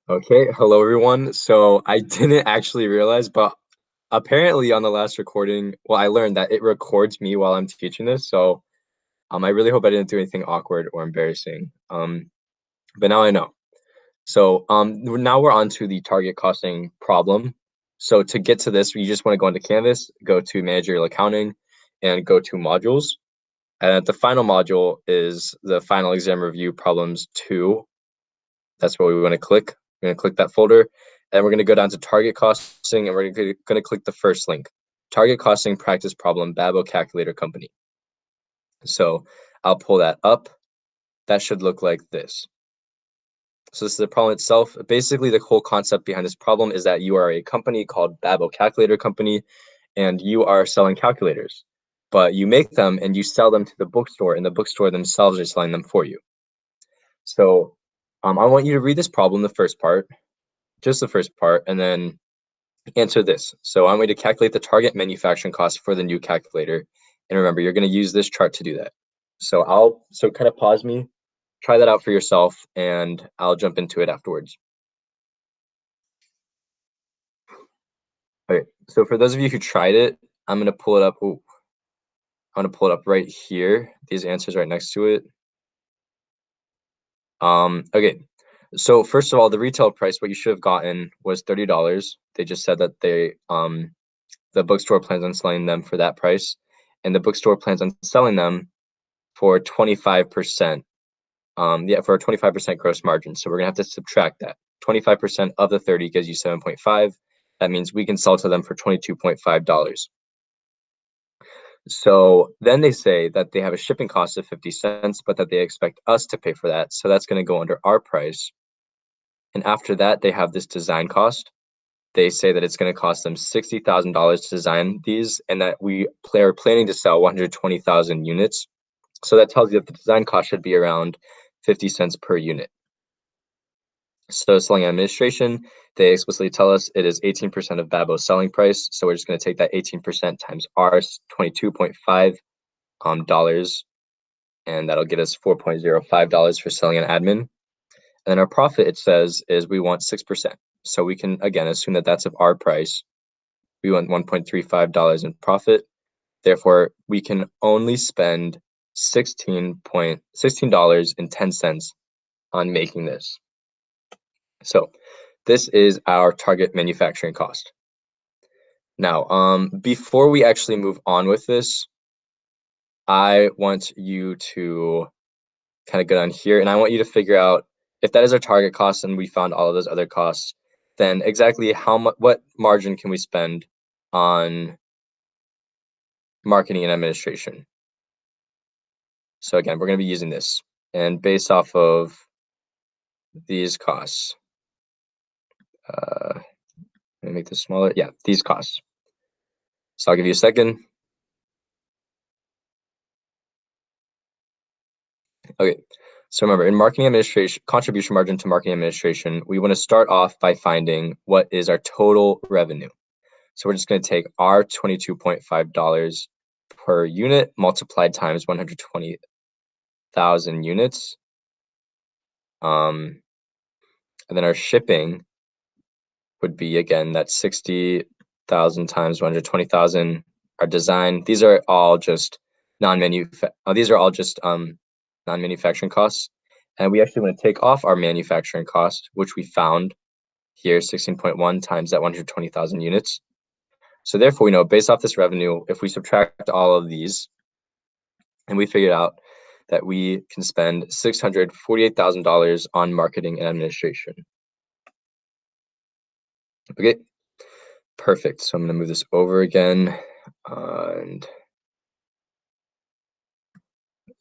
Okay, hello everyone. So I didn't actually realize, but apparently on the last recording, well, I learned that it records me while I'm teaching this. So I really hope I didn't do anything awkward or embarrassing. But now I know. So now we're on to the target costing problem. So to get to this, you just want to go into Canvas, go to managerial accounting, and go to modules. And the final module is the final exam review problems 2. That's what we want to click. We're going to click that folder, and we're going to go down to target costing, and we're going to click the first link, target costing practice problem, Babel Calculator Company. So I'll pull that up. That should look like this. So this is the problem itself. Basically, the whole concept behind this problem is that you are a company called Babel Calculator Company, and you are selling calculators, but you make them and you sell them to the bookstore, and the bookstore themselves are selling them for you. So I want you to read this problem, the first part, just the first part, and then answer this. So I'm going to calculate the target manufacturing cost for the new calculator. And remember, you're going to use this chart to do that. So kind of pause me, try that out for yourself, and I'll jump into it afterwards. Okay, so for those of you who tried it, I'm going to pull it up. Ooh, I'm going to pull it up right here. These answers right next to it. Okay, so first of all, the retail price, what you should have gotten was $30. They just said that the bookstore plans on selling them for that price, and the bookstore plans on selling them for 25%. For a 25% gross margin. So we're gonna have to subtract that. 25% of the 30 gives you 7.5. That means we can sell to them for $22.5. So then they say that they have a shipping cost of 50 cents, but that they expect us to pay for that. So that's going to go under our price. And after that, they have this design cost. They say that it's going to cost them $60,000 to design these, and that we are planning to sell 120,000 units. So that tells you that the design cost should be around 50 cents per unit. So selling administration, they explicitly tell us it is 18% of Babel's selling price. So we're just going to take that 18% times our $22.5 dollars, and that'll get us $4.05 for selling an admin. And then our profit, it says, is we want 6%. So we can, again, assume that that's of our price. We want $1.35 in profit. Therefore, we can only spend $16.10 on making this. So this is our target manufacturing cost. Now, before we actually move on with this, I want you to kind of go down here, and I want you to figure out if that is our target cost and we found all of those other costs, then exactly what margin can we spend on marketing and administration. So again, we're going to be using this, and based off of these costs, let me make this smaller. Yeah, these costs. So I'll give you a second. Okay, so remember, in marketing administration, contribution margin to marketing administration, we want to start off by finding what is our total revenue. So we're just going to take our $22.5 per unit multiplied times 120,000 units. And then our shipping would be, again, that's 60,000 times 120,000. Our design, these are all just non-manufacturing costs. And we actually want to take off our manufacturing cost, which we found here, 16.1 times that 120,000 units. So therefore, we know based off this revenue, if we subtract all of these, and we figured out that we can spend $648,000 on marketing and administration. Okay, perfect. So I'm going to move this over again, and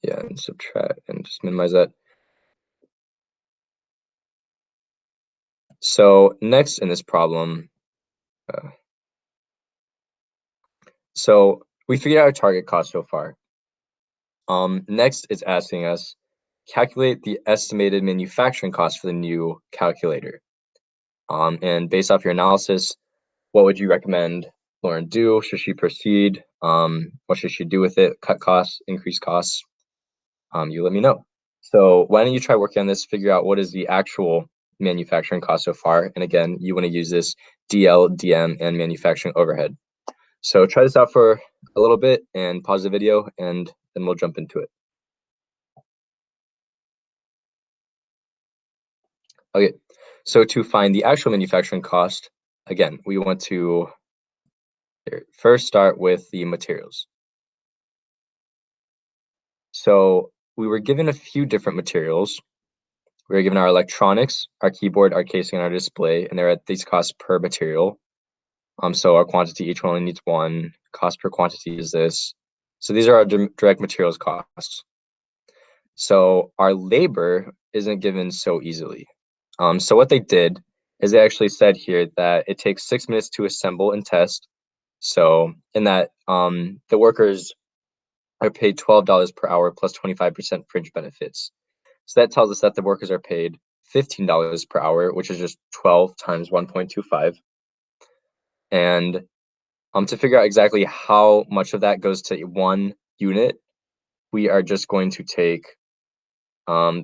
yeah, and subtract and just minimize that. So next in this problem, so we figured out our target cost so far. Next, it's asking us calculate the estimated manufacturing cost for the new calculator. And based off your analysis, what would you recommend Lauren do? Should she proceed? What should she do with it? Cut costs, increase costs? You let me know. So why don't you try working on this, figure out what is the actual manufacturing cost so far. And again, you want to use this DL, DM, and manufacturing overhead. So try this out for a little bit and pause the video, and then we'll jump into it. Okay, so to find the actual manufacturing cost, again, we want to first start with the materials. So we were given a few different materials. We were given our electronics, our keyboard, our casing, and our display, and they're at these costs per material. So our quantity, each one only needs one. Cost per quantity is this. So these are our direct materials costs. So our labor isn't given so easily. So what they did is they actually said here that it takes 6 minutes to assemble and test. So in that, the workers are paid $12 per hour plus 25% fringe benefits. So that tells us that the workers are paid $15 per hour, which is just 12 times 1.25. And to figure out exactly how much of that goes to one unit, we are just going to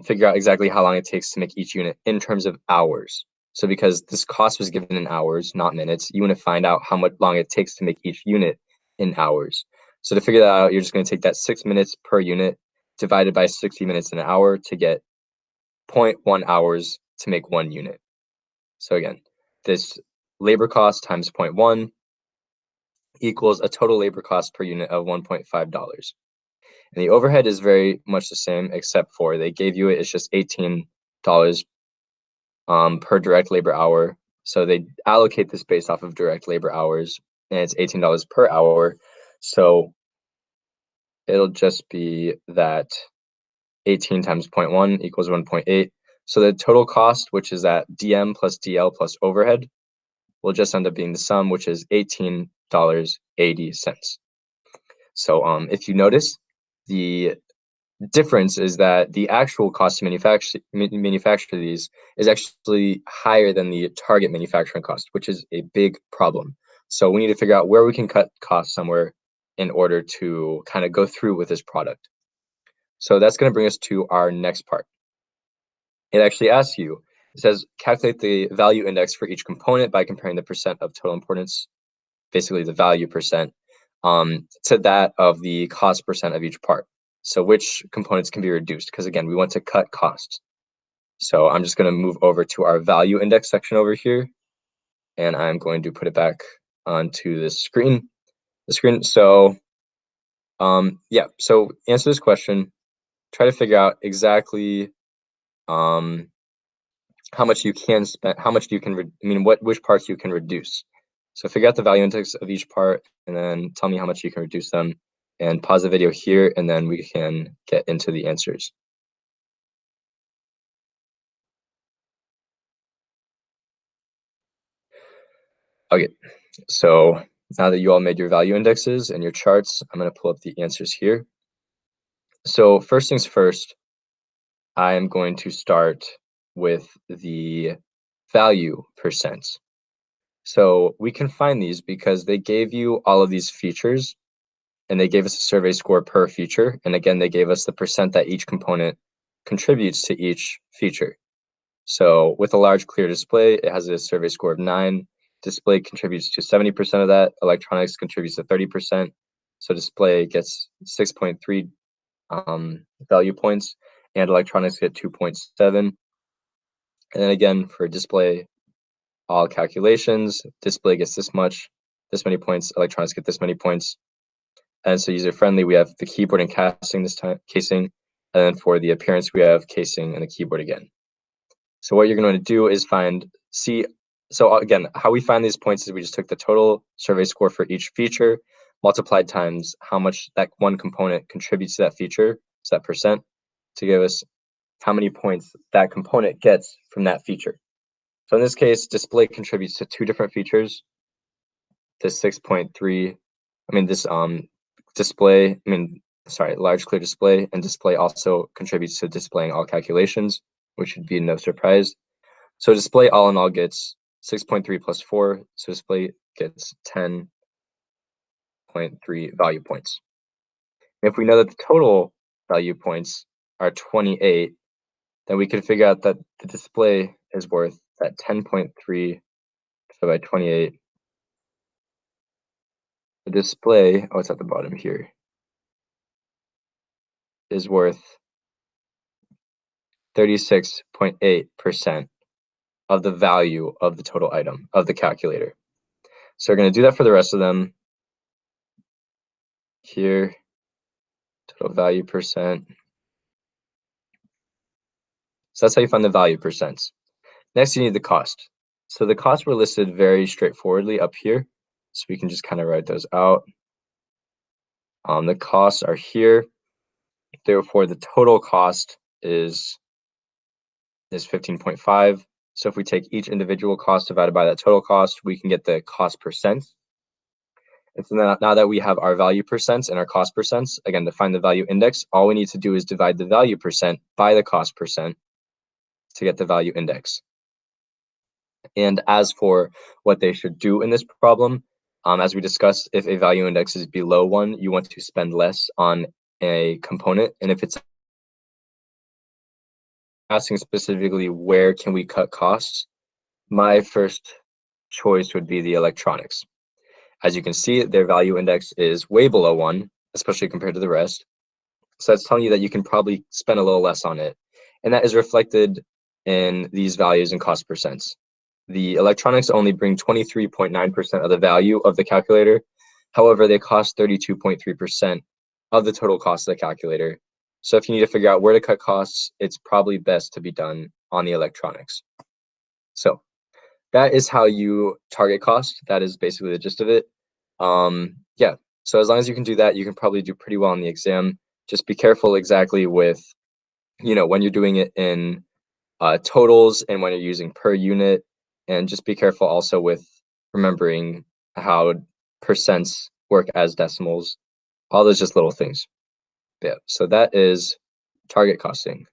figure out exactly how long it takes to make each unit in terms of hours. So because this cost was given in hours, not minutes, you want to find out how much long it takes to make each unit in hours. So to figure that out, you're just going to take that 6 minutes per unit divided by 60 minutes in an hour to get 0.1 hours to make one unit. So again, this labor cost times 0.1 equals a total labor cost per unit of $1.5. And the overhead is very much the same, except for they gave you it's just $18 per direct labor hour. So they allocate this based off of direct labor hours, and it's $18 per hour. So it'll just be that 18 times 0.1 equals 1.8. So the total cost, which is that DM plus DL plus overhead, will just end up being the sum, which is $18.80. So if you notice, the difference is that the actual cost to manufacture these is actually higher than the target manufacturing cost, which is a big problem. So we need to figure out where we can cut costs somewhere in order to kind of go through with this product. So that's going to bring us to our next part. It actually asks you, it says, calculate the value index for each component by comparing the percent of total importance, basically the value percent, to that of the cost percent of each part. So which components can be reduced? Because again, we want to cut costs. So I'm just going to move over to our value index section over here, and I'm going to put it back onto the screen. So yeah, so answer this question. Try to figure out exactly how much you can spend, how much you can, which parts you can reduce. So figure out the value index of each part, and then tell me how much you can reduce them. And pause the video here, and then we can get into the answers. Okay, so now that you all made your value indexes and your charts, I'm going to pull up the answers here. So first things first, I am going to start with the value percent. So we can find these because they gave you all of these features, and they gave us a survey score per feature. And again, they gave us the percent that each component contributes to each feature. So with a large clear display, it has a survey score of 9. Display contributes to 70% of that. Electronics contributes to 30%. So display gets 6.3 value points, and electronics get 2.7. And then again, for display, all calculations, display gets this many points, electronics get this many points. And so user-friendly, we have the keyboard and casing this time, casing. And then for the appearance, we have casing and the keyboard again. So what you're going to do is so again, how we find these points is we just took the total survey score for each feature, multiplied times how much that one component contributes to that feature, so that percent, to give us how many points that component gets from that feature. So in this case, display contributes to 2 different features. This 6.3, large clear display, and display also contributes to displaying all calculations, which should be no surprise. So display all in all gets 6.3 plus 4, so display gets 10.3 value points. If we know that the total value points are 28, then we can figure out that the display is worth that 10.3 divided by 28. The display, oh, it's at the bottom here, is worth 36.8% of the value of the total item of the calculator. So we're going to do that for the rest of them. Here, total value percent. So that's how you find the value percents. Next, you need the cost. So the costs were listed very straightforwardly up here. So we can just kind of write those out. The costs are here. Therefore, the total cost is 15.5. So if we take each individual cost divided by that total cost, we can get the cost percent. And so now that we have our value percents and our cost percents, again, to find the value index, all we need to do is divide the value percent by the cost percent to get the value index. And as for what they should do in this problem, as we discussed, if a value index is below 1, you want to spend less on a component. And if it's asking specifically where can we cut costs, my first choice would be the electronics. As you can see, their value index is way below 1, especially compared to the rest. So that's telling you that you can probably spend a little less on it. And that is reflected in these values and cost percents. The electronics only bring 23.9% of the value of the calculator. However, they cost 32.3% of the total cost of the calculator. So if you need to figure out where to cut costs, it's probably best to be done on the electronics. So that is how you target cost. That is basically the gist of it. Yeah, so as long as you can do that, you can probably do pretty well on the exam. Just be careful exactly with, when you're doing it in totals and when you're using per unit. And just be careful also with remembering how percents work as decimals. All those just little things. Yeah, so that is target costing.